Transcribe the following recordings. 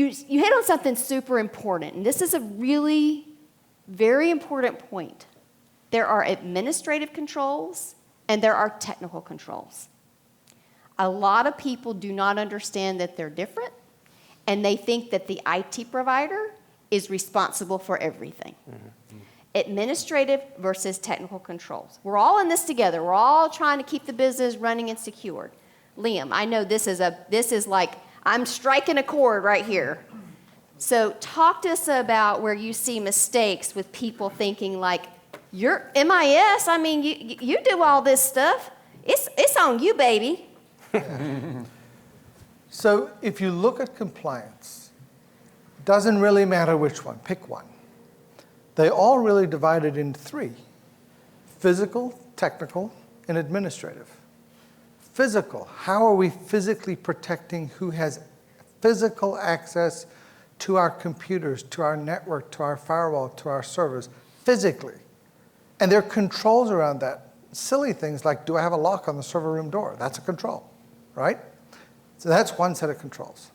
you hit on something super important, and this is a really very important point. There are administrative controls and there are technical controls. A lot of people do not understand that they're different, and they think that the IT provider is responsible for everything. Mm-hmm. Administrative versus technical controls. We're all in this together. We're all trying to keep the business running and secured. Liam, I know this is like, I'm striking a chord right here. So talk to us about where you see mistakes with people thinking like, you're MIS, I mean, you do all this stuff. It's on you, baby. So if you look at compliance, doesn't really matter which one, pick one. They all really divided into three: physical, technical, and administrative. Physical, how are we physically protecting who has physical access to our computers, to our network, to our firewall, to our servers, physically? And there are controls around that. Silly things like, do I have a lock on the server room door? That's a control, right? So that's one set of controls.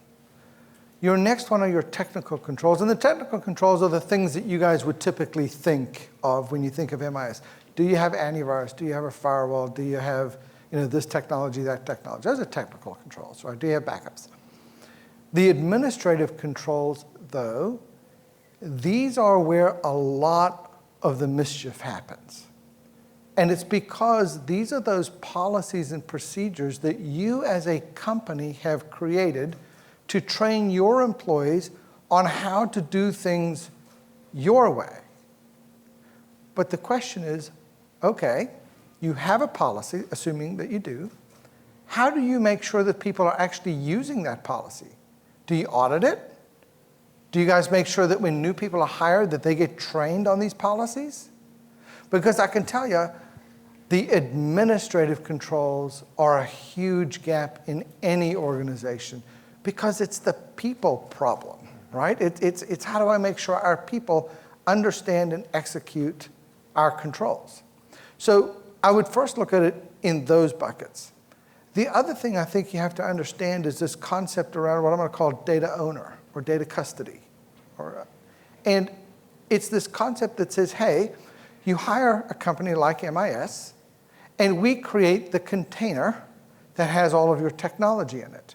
Your next one are your technical controls, and the technical controls are the things that you guys would typically think of when you think of MIS. Do you have antivirus? Do you have a firewall? Do you have this technology, that technology? Those are technical controls, right? Do you have backups? The administrative controls, though, these are where a lot of the mischief happens. And it's because these are those policies and procedures that you as a company have created to train your employees on how to do things your way. But the question is, okay, you have a policy, assuming that you do. How do you make sure that people are actually using that policy? Do you audit it? Do you guys make sure that when new people are hired that they get trained on these policies? Because I can tell you, the administrative controls are a huge gap in any organization because it's the people problem, right? It's how do I make sure our people understand and execute our controls? So I would first look at it in those buckets. The other thing I think you have to understand is this concept around what I'm going to call data owner or data custody. And it's this concept that says, hey, you hire a company like MIS, and we create the container that has all of your technology in it.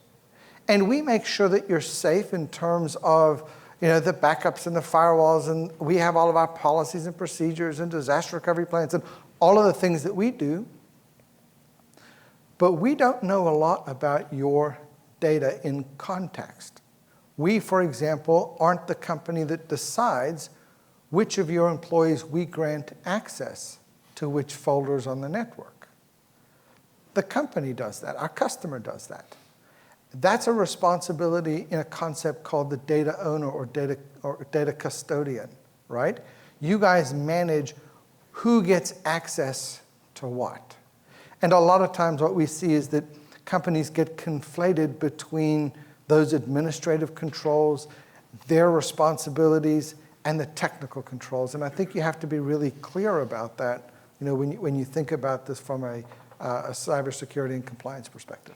And we make sure that you're safe in terms of the backups and the firewalls, and we have all of our policies and procedures and disaster recovery plans and all of the things that we do. But we don't know a lot about your data in context. We, for example, aren't the company that decides which of your employees we grant access to which folders on the network. The company does that. Our customer does that. That's a responsibility in a concept called the data owner or data custodian, right? You guys manage who gets access to what. And a lot of times what we see is that companies get conflated between those administrative controls, their responsibilities, and the technical controls. And I think you have to be really clear about that when you think about this from a cybersecurity and compliance perspective.